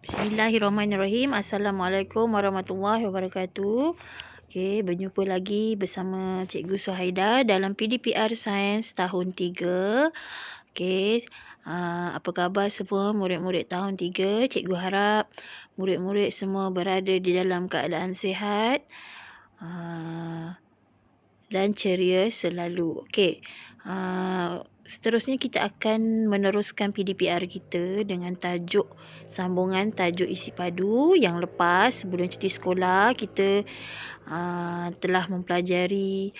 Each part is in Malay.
Bismillahirrahmanirrahim. Assalamualaikum warahmatullahi wabarakatuh. Okey, berjumpa lagi bersama Cikgu Suhaida dalam PDPR Sains tahun 3. Okey, apa khabar semua murid-murid tahun 3? Cikgu harap murid-murid semua berada di dalam keadaan sihat dan ceria selalu. Okey, seterusnya kita akan meneruskan PDPR kita dengan sambungan tajuk isi padu. Yang lepas sebelum cuti sekolah kita telah mempelajari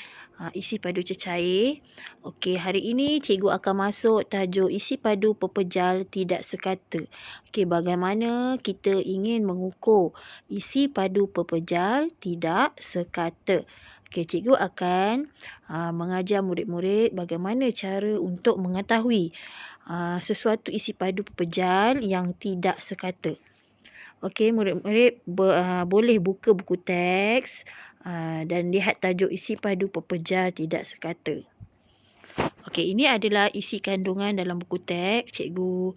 isi padu cecair. Okey, hari ini cikgu akan masuk tajuk isi padu pepejal tidak sekata. Okey, bagaimana kita ingin mengukur isi padu pepejal tidak sekata. Okey, cikgu akan mengajar murid-murid bagaimana cara untuk mengetahui sesuatu isi padu pepejal yang tidak sekata. Okey, murid-murid boleh buka buku teks dan lihat tajuk isi padu pepejal tidak sekata. Okey, ini adalah isi kandungan dalam buku teks. Cikgu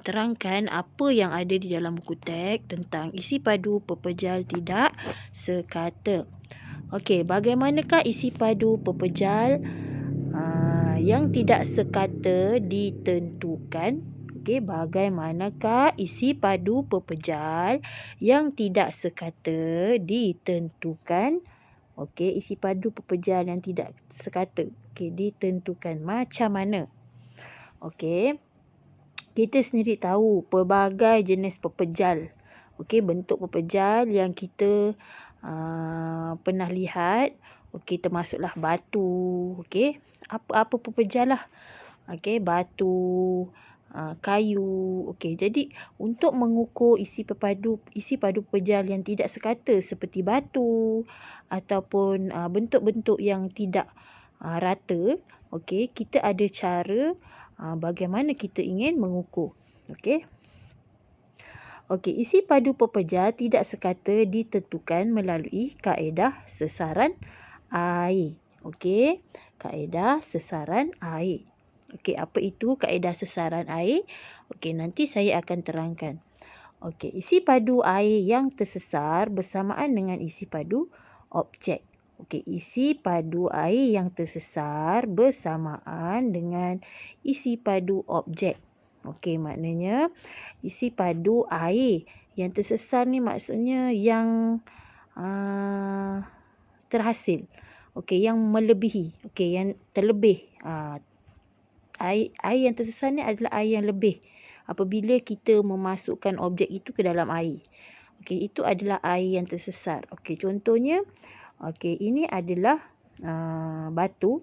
terangkan apa yang ada di dalam buku teks tentang isi padu pepejal tidak sekata. Okey, bagaimanakah isi padu pepejal yang tidak sekata ditentukan? Okey, bagaimanakah isi padu pepejal yang tidak sekata ditentukan? Okey, isi padu pepejal yang tidak sekata. Okey, ditentukan macam mana? Okey, kita sendiri tahu pelbagai jenis pepejal. Okey, bentuk pepejal yang kita pernah lihat. Okey, termasuklah batu. Okey, apa-apa pepejal lah. Okey, batu, kayu. Okey, jadi untuk mengukur isi padu pepejal yang tidak sekata seperti batu ataupun bentuk-bentuk yang tidak rata, okey, kita ada cara bagaimana kita ingin mengukur. Okey. Okey, isi padu pepejal tidak sekata ditentukan melalui kaedah sesaran air. Okey, kaedah sesaran air. Okey, apa itu kaedah sesaran air? Okey, nanti saya akan terangkan. Okey, isi padu air yang tersesar bersamaan dengan isi padu objek. Okey, isi padu air yang tersesar bersamaan dengan isi padu objek. Okey, maknanya isi padu air yang tersesar ni maksudnya yang terhasil. Okey, yang melebihi. Okey, yang terlebih. Air yang tersesar ni adalah air yang lebih apabila kita memasukkan objek itu ke dalam air. Okey, itu adalah air yang tersesar. Okey, contohnya, okey, ini adalah batu.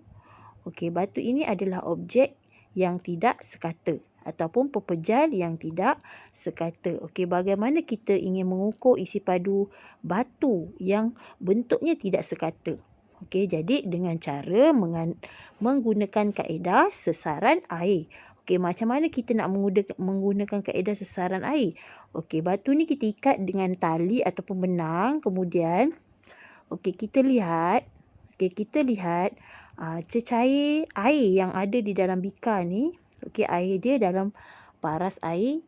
Okey, batu ini adalah objek yang tidak sekata ataupun pepejal yang tidak sekata. Okey, bagaimana kita ingin mengukur isi padu batu yang bentuknya tidak sekata? Okey, jadi dengan cara menggunakan kaedah sesaran air. Okey, macam mana kita nak menggunakan kaedah sesaran air? Okey, batu ni kita ikat dengan tali ataupun benang. Kemudian, okey, kita lihat cecair air yang ada di dalam bikar ni. Okey, air dia dalam paras air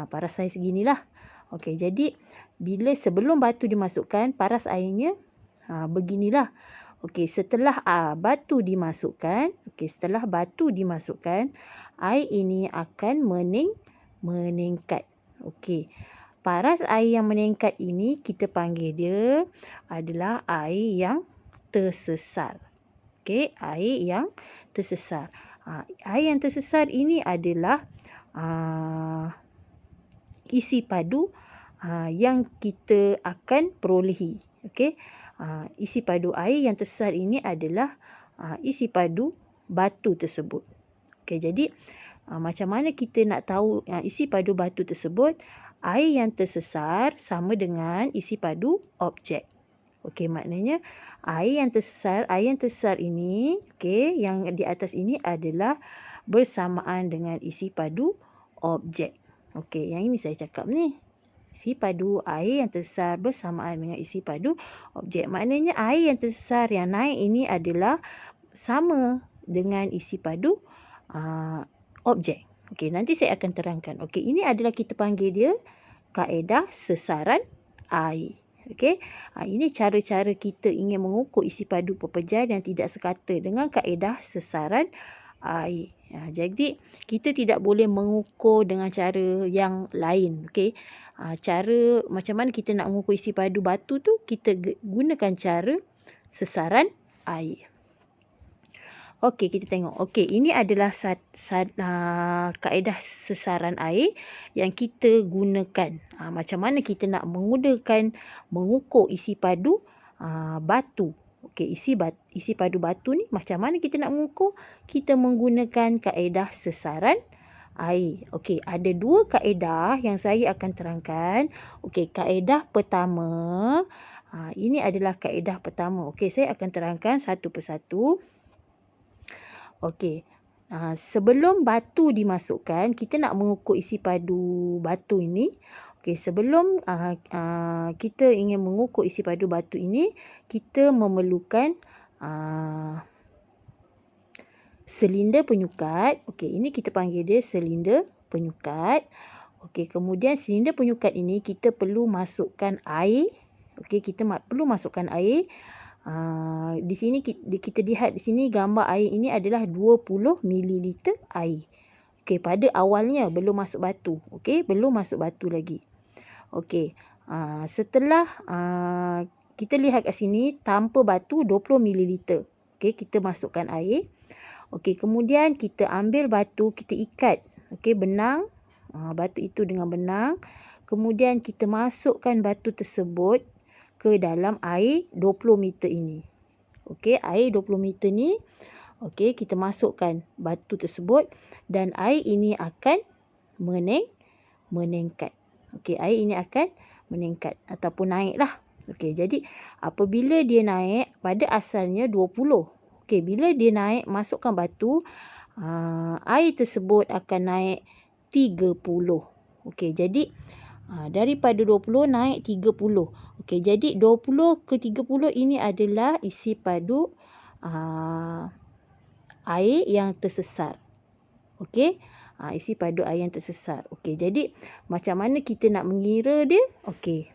paras air seginilah. Okey, jadi sebelum batu dimasukkan, paras airnya beginilah. Okey, setelah batu dimasukkan, air ini akan meningkat. Okey, paras air yang meningkat ini kita panggil dia adalah air yang tersesar. Okey, air yang tersesar. Air yang tersesar ini adalah isi padu yang kita akan perolehi. Okey, isi padu air yang tersesar ini adalah isi padu batu tersebut. Okey, jadi macam mana kita nak tahu isi padu batu tersebut? Air yang tersesar sama dengan isi padu objek. Okey, maknanya air yang tersesar ini, okey, yang di atas ini adalah bersamaan dengan isi padu objek. Okey, yang ini saya cakap ni. Isi padu air yang tersesar bersamaan dengan isi padu objek. Maknanya air yang tersesar yang naik ini adalah sama dengan isi padu objek. Okey, nanti saya akan terangkan. Okey, ini adalah kita panggil dia kaedah sesaran air. Okey, ini cara-cara kita ingin mengukur isi padu pepejar yang tidak sekata dengan kaedah sesaran air. Jadi, kita tidak boleh mengukur dengan cara yang lain. Okey, cara macam mana kita nak mengukur isi padu batu tu, kita gunakan cara sesaran air. Okey, kita tengok. Okey, ini adalah kaedah sesaran air yang kita gunakan. Macam mana kita nak mengukur isi padu batu. Okey, isi padu batu ni macam mana kita nak mengukur? Kita menggunakan kaedah sesaran air. Okey, ada dua kaedah yang saya akan terangkan. Okey, kaedah pertama, ini adalah kaedah pertama. Okey, saya akan terangkan satu persatu. Okey, sebelum batu dimasukkan, kita nak mengukur isi padu batu ini. Okey, sebelum kita ingin mengukur isi padu batu ini, kita memerlukan silinder penyukat. Okey, ini kita panggil dia silinder penyukat. Okey, kemudian silinder penyukat ini kita perlu masukkan air. Okey, kita perlu masukkan air. Di sini kita lihat di sini gambar air ini adalah 20 ml air. Okey, pada awalnya belum masuk batu. Okey, belum masuk batu lagi. Okey, setelah kita lihat kat sini tanpa batu 20 ml. Okey, kita masukkan air. Okey, kemudian kita ambil batu, kita ikat. Okey, benang. Batu itu dengan benang. Kemudian kita masukkan batu tersebut ke dalam air 20 meter ini. Okey, air 20 meter ni, okey, kita masukkan batu tersebut dan air ini akan meningkat. Okey, air ini akan meningkat ataupun naiklah. Okey, jadi apabila dia naik, pada asalnya 20. Okey, bila dia naik, masukkan batu, air tersebut akan naik 30. Okey, jadi daripada 20 naik 30. Okey, jadi 20 ke 30 ini adalah isi padu air yang tersesar. Okey, isi padu air yang tersesar. Okey, jadi macam mana kita nak mengira dia? Okey,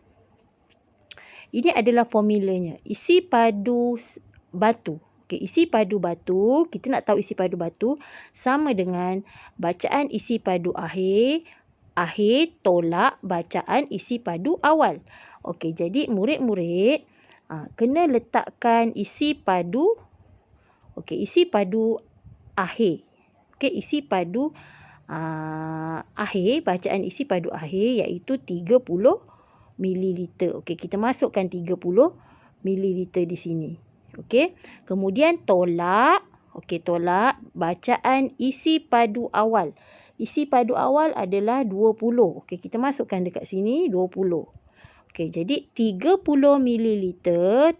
ini adalah formulanya. Isi padu batu. Okey, isi padu batu, kita nak tahu isi padu batu sama dengan bacaan isi padu akhir tolak bacaan isi padu awal. Okey, jadi murid-murid kena letakkan isi padu. Okey, isi padu akhir. Okey, isi padu akhir, bacaan isi padu akhir iaitu 30 ml. Okey, kita masukkan 30 ml di sini. Okey, kemudian tolak. Okey, tolak bacaan isi padu awal. Isi padu awal adalah 20. Okey, kita masukkan dekat sini 20. Okey, jadi 30 ml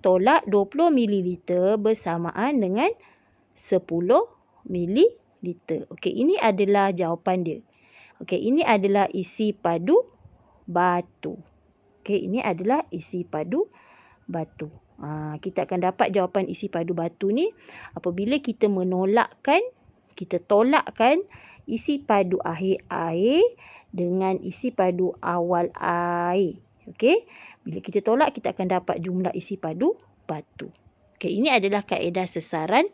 tolak 20 ml bersamaan dengan 10 ml. Okey, ini adalah jawapan dia. Okey, ini adalah isi padu batu. Okey, ini adalah isi padu batu. Kita akan dapat jawapan isi padu batu ni apabila kita kita tolakkan isi padu akhir air dengan isi padu awal air. Okey, bila kita tolak, kita akan dapat jumlah isi padu batu. Okey, ini adalah kaedah sesaran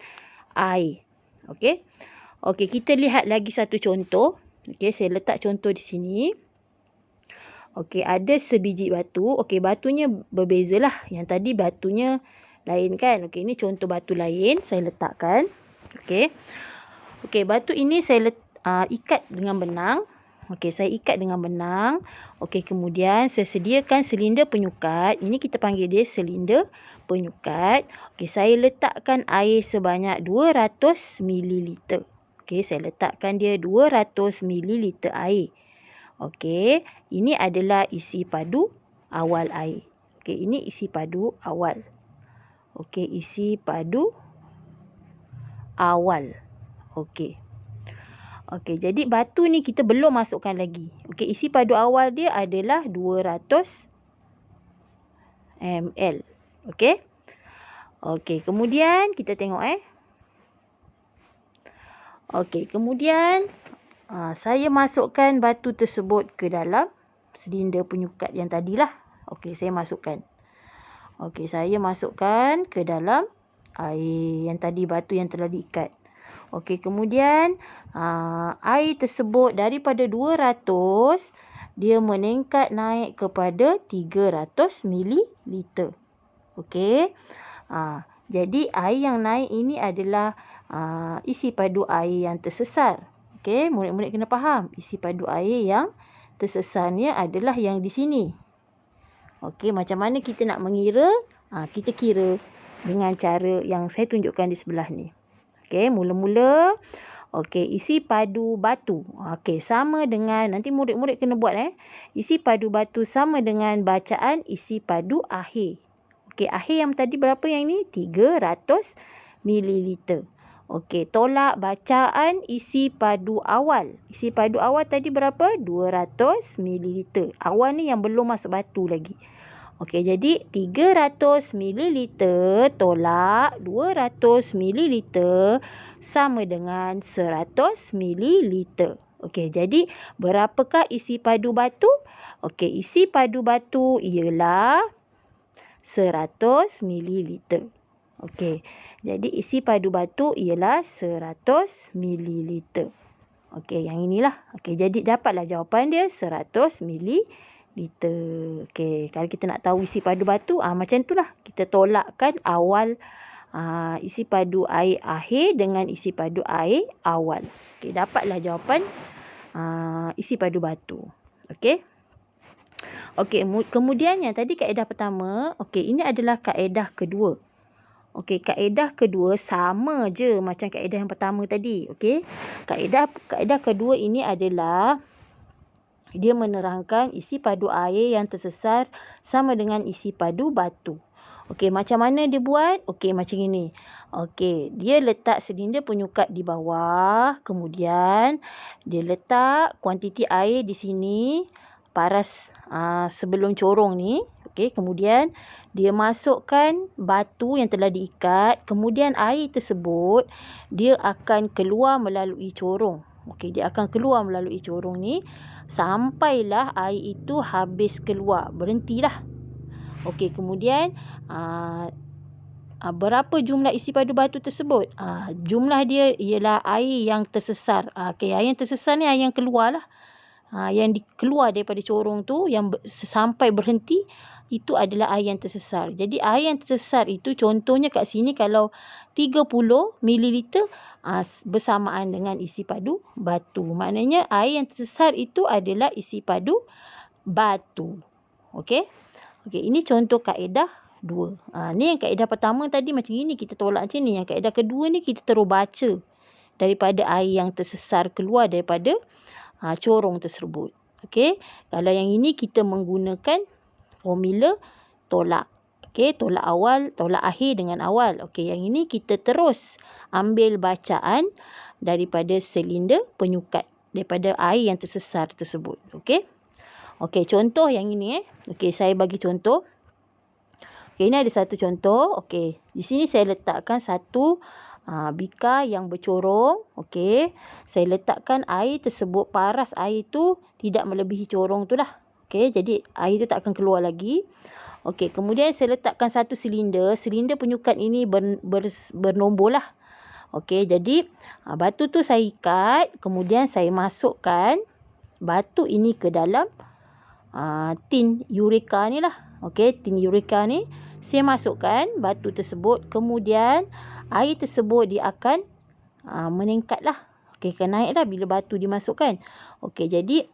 air. Okey. Okey, kita lihat lagi satu contoh. Okey, saya letak contoh di sini. Okey, ada sebiji batu. Okey, batunya berbezalah. Yang tadi batunya lain kan. Okey, ini contoh batu lain. Saya letakkan. Okey. Okey, batu ini saya ikat dengan benang. Okey, saya ikat dengan benang. Okey, kemudian saya sediakan silinder penyukat. Ini kita panggil dia silinder penyukat. Okey, saya letakkan air sebanyak 200 ml. Okey, saya letakkan dia 200 ml air. Okey, ini adalah isi padu awal air. Okey, ini isi padu awal. Okey, isi padu awal. Okey. Okey, jadi batu ni kita belum masukkan lagi. Okey, isi padu awal dia adalah 200 ml. Okey. Okey, kemudian kita tengok Okey, kemudian Saya masukkan batu tersebut ke dalam silinder penyukat yang tadilah. Okey, saya masukkan. Okey, saya masukkan ke dalam air yang tadi, batu yang telah diikat. Okey, kemudian air tersebut daripada 200 dia meningkat naik kepada 300 mililiter. Okey. Jadi air yang naik ini adalah isi padu air yang tersesar. Okey, murid-murid kena faham. Isi padu air yang tersesarnya adalah yang di sini. Okey, macam mana kita nak mengira? Kita kira dengan cara yang saya tunjukkan di sebelah ni. Okey, mula-mula isi padu batu. Okey, sama dengan, nanti murid-murid kena buat isi padu batu sama dengan bacaan isi padu akhir. Okey, akhir yang tadi berapa yang ni? 300 mililiter. Okey, tolak bacaan isi padu awal. Isi padu awal tadi berapa? 200 mililiter. Awal ni yang belum masuk batu lagi. Okey, jadi 300 mililiter tolak 200 mililiter sama dengan 100 mililiter. Okey, jadi berapakah isi padu batu? Okey, isi padu batu ialah 100 mililiter. Okey, jadi isi padu batu ialah 100 mililiter. Okey, yang inilah. Okey, jadi dapatlah jawapan dia 100 mililiter. Okey, kalau kita nak tahu isi padu batu, macam itulah. Kita tolakkan awal isi padu air akhir dengan isi padu air awal. Okey, dapatlah jawapan isi padu batu. Okey. Okey, kemudian yang tadi kaedah pertama, okey, ini adalah kaedah kedua. Okey, kaedah kedua sama je macam kaedah yang pertama tadi. Okey. Kaedah kedua ini adalah dia menerangkan isi padu air yang tersesar sama dengan isi padu batu. Okey, macam mana dia buat? Okey, macam ini. Okey, dia letak silinder penyukat di bawah, kemudian dia letak kuantiti air di sini, paras sebelum corong ni. Okey, kemudian dia masukkan batu yang telah diikat, kemudian air tersebut dia akan keluar melalui corong. Okey, dia akan keluar melalui corong ni sampailah air itu habis keluar, berhentilah. Okey, kemudian berapa jumlah isi padu batu tersebut? Jumlah dia ialah air yang tersesar. Okey, air yang tersesar ni air yang keluarlah. Yang keluar daripada corong tu yang sampai berhenti, itu adalah air yang tersesar. Jadi air yang tersesar itu contohnya kat sini kalau 30 mililiter bersamaan dengan isi padu batu. Maknanya air yang tersesar itu adalah isi padu batu. Okey. Okey, ini contoh kaedah 2. Ni yang kaedah pertama tadi macam ini, kita tolak macam ni. Yang kaedah kedua ni kita terus baca daripada air yang tersesar keluar daripada corong tersebut. Okey, kalau yang ini kita menggunakan formula tolak. Okey, tolak awal, tolak akhir dengan awal. Okey, yang ini kita terus ambil bacaan daripada silinder penyukat, daripada air yang tersesar tersebut. Okey. Okey, contoh yang ini Okey, saya bagi contoh. Okey, ini ada satu contoh. Okey, di sini saya letakkan satu bika yang bercorong. Okey, saya letakkan air tersebut, paras air tu tidak melebihi corong tu lah. Okey, jadi air tu tak akan keluar lagi. Okey, kemudian saya letakkan satu silinder. Silinder penyukat ini bernombor lah. Okey, jadi batu tu saya ikat, kemudian saya masukkan batu ini ke dalam tin Eureka ni lah. Okey, tin Eureka ni saya masukkan batu tersebut, kemudian air tersebut dia akan meningkat lah. Okey, akan naik lah bila batu dimasukkan. Okey, jadi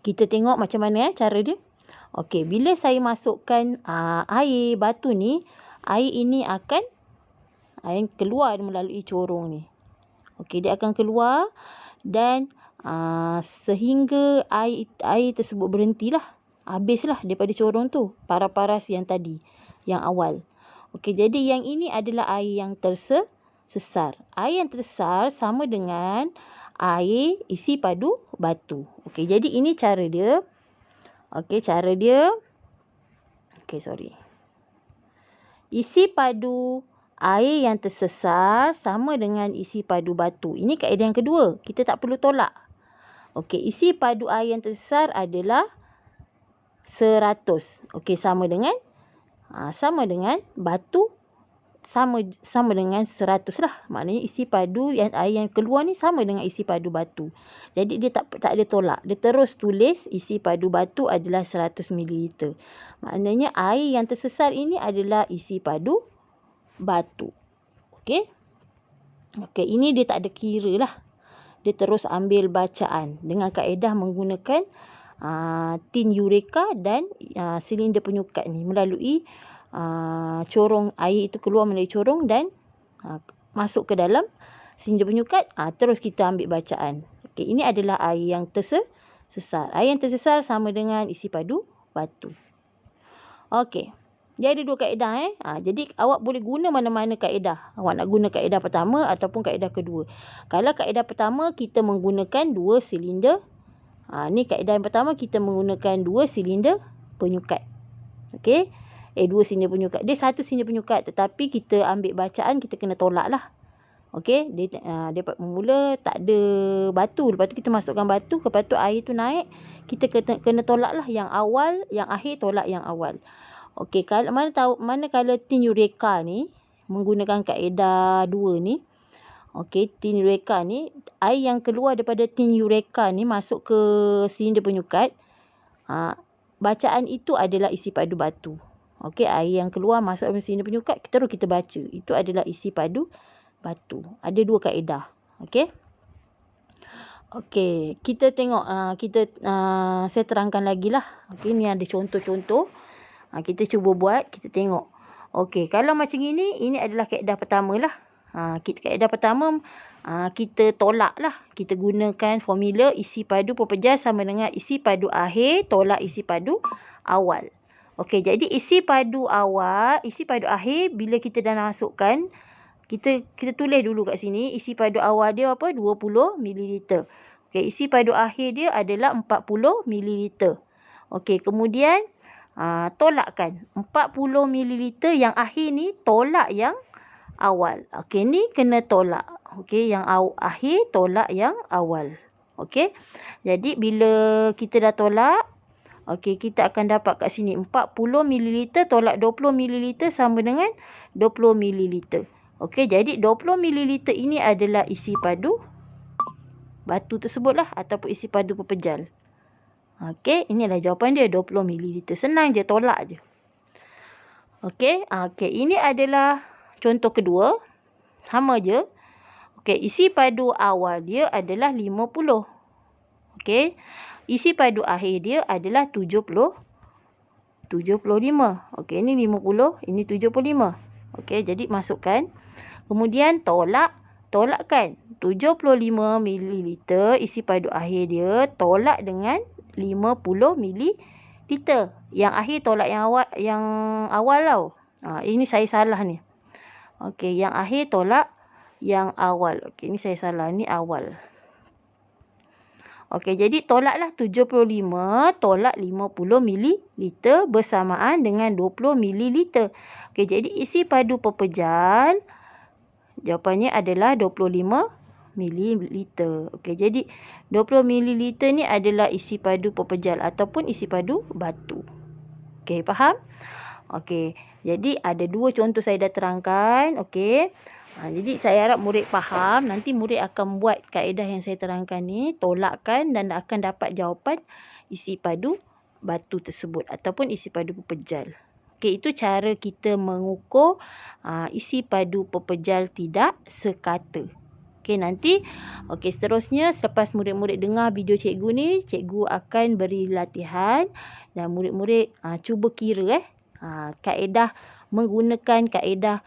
kita tengok macam mana cara dia. Okey, bila saya masukkan air batu ni, air ini akan keluar melalui corong ni. Okey, dia akan keluar dan sehingga air tersebut berhentilah. Habislah daripada corong tu, paras-paras yang tadi, yang awal. Okey, jadi yang ini adalah air yang tersesar. Air yang tersesar sama dengan air isi padu batu. Okey, jadi ini cara dia. Okey, cara dia. Okey, sorry. Isi padu air yang tersesar sama dengan isi padu batu. Ini kaedah yang kedua. Kita tak perlu tolak. Okey, isi padu air yang tersesar adalah 100. Okey, sama dengan batu sama dengan 100 lah. Maknanya isi padu yang air yang keluar ni sama dengan isi padu batu. Jadi dia tak ada tolak. Dia terus tulis isi padu batu adalah 100 ml. Maknanya air yang tersesar ini adalah isi padu batu. Okey. Okey, ini dia tak ada kira lah. Dia terus ambil bacaan dengan kaedah menggunakan tin Eureka dan silinder penyukat ni melalui corong air itu keluar melalui corong dan masuk ke dalam silinder penyukat, terus kita ambil bacaan. Okey, ini adalah air yang tersesar. Air yang tersesar sama dengan isi padu batu. Okey. Dia ada dua kaedah jadi awak boleh guna mana-mana kaedah. Awak nak guna kaedah pertama ataupun kaedah kedua. Kalau kaedah pertama kita menggunakan dua silinder. Ni kaedah yang pertama kita menggunakan dua silinder penyukat. Okey. Dua silinder penyukat. Dia satu silinder penyukat tetapi kita ambil bacaan kita kena tolak lah. Okey. Dia mula tak ada batu. Lepas tu kita masukkan batu. Lepas tu air tu naik. Kita kena tolak lah yang awal, yang akhir tolak yang awal. Okey, mana kalau tin Eureka ni menggunakan kaedah 2 ni. Okey, tin Eureka ni air yang keluar daripada tin Eureka ni masuk ke silinder penyukat. Bacaan itu adalah isi padu batu. Okey, air yang keluar masuk dalam silinder penyukat terus kita baca. Itu adalah isi padu batu. Ada dua kaedah. Okey. Okey, kita tengok saya terangkan lagi lah. Okey, ni ada contoh-contoh. Kita cuba buat, kita tengok. Okey, kalau macam ini adalah kaedah pertama lah. Kaedah pertama, kita tolak lah. Kita gunakan formula isi padu pepejal sama dengan isi padu akhir tolak isi padu awal. Okey, jadi isi padu akhir bila kita dah masukkan, kita tulis dulu kat sini, isi padu awal dia apa? 20 ml. Okey, isi padu akhir dia adalah 40 ml. Okey, kemudian tolakkan 40 ml yang akhir ni tolak yang awal. Okey, ni kena tolak. Okey, yang akhir tolak yang awal. Okey. Jadi bila kita dah tolak, okey, kita akan dapat kat sini 40 ml tolak 20 ml sama dengan 20 ml. Okey, jadi 20 ml ini adalah isi padu batu tersebutlah ataupun isi padu pepejal. Okey, inilah jawapan dia 20 ml. Senang je, tolak je. Okey, ini adalah contoh kedua. Sama je. Okey, isi padu awal dia adalah 50. Okey, isi padu akhir dia adalah 75. Okey, ini 50, ini 75. Okey, jadi masukkan. Kemudian tolakkan 75 ml isi padu akhir dia tolak dengan 50 ml. Yang akhir tolak yang awal tau. Ini saya salah ni. Okey, yang akhir tolak yang awal. Okey, ni saya salah. Ni awal. Okey, jadi tolaklah 75 tolak 50 ml bersamaan dengan 20 ml. Okey, jadi isi padu pepejal jawapannya adalah 25 ml. Okey, jadi 20 ml ni adalah isi padu pepejal ataupun isi padu batu. Okey, faham? Okey, jadi ada dua contoh saya dah terangkan. Okey. Jadi saya harap murid faham. Nanti murid akan buat kaedah yang saya terangkan ni, tolakkan dan akan dapat jawapan isi padu batu tersebut ataupun isi padu pepejal. Okey, itu cara kita mengukur isi padu pepejal tidak sekata. Okey, nanti seterusnya selepas murid-murid dengar video cikgu ni, cikgu akan beri latihan dan murid-murid cuba kira kaedah menggunakan kaedah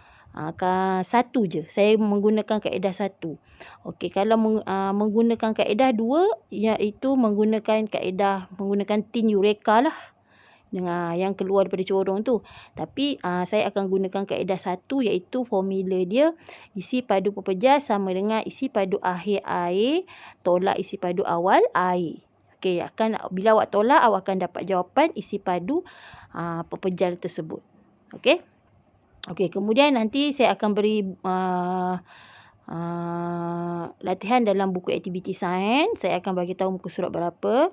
satu je. Saya menggunakan kaedah satu. Okey, kalau menggunakan kaedah dua, iaitu menggunakan tin Eureka lah. Dengan yang keluar daripada corong tu. Tapi saya akan gunakan kaedah satu, iaitu formula dia isi padu pepejal sama dengan isi padu akhir air tolak isi padu awal air. Okey, bila awak tolak awak akan dapat jawapan isi padu pepejal tersebut. Okey. Okey, kemudian nanti saya akan beri latihan dalam buku aktiviti sains. Saya akan bagi tahu muka surat berapa.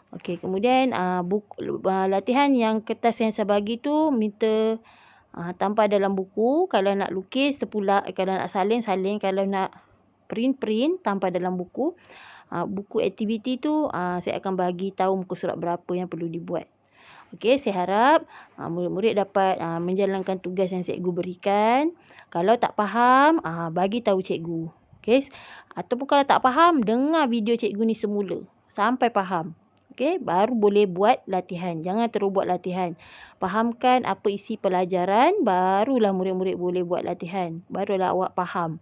Okey, kemudian latihan yang kertas yang saya bagi tu minta tampal dalam buku. Kalau nak lukis terpulak, kalau nak salin, kalau nak print, tampal dalam buku. Buku aktiviti tu saya akan bagi tahu muka surat berapa yang perlu dibuat. Okey, saya harap murid-murid dapat menjalankan tugas yang cikgu berikan. Kalau tak faham, bagi tahu cikgu. Okey, ataupun kalau tak faham, dengar video cikgu ni semula sampai faham. Okey, baru boleh buat latihan. Jangan terus buat latihan. Fahamkan apa isi pelajaran, barulah murid-murid boleh buat latihan. Barulah awak faham.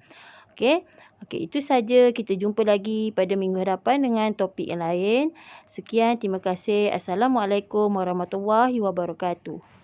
Okey. Okey, itu saja. Kita jumpa lagi pada minggu hadapan dengan topik yang lain. Sekian, terima kasih. Assalamualaikum warahmatullahi wabarakatuh.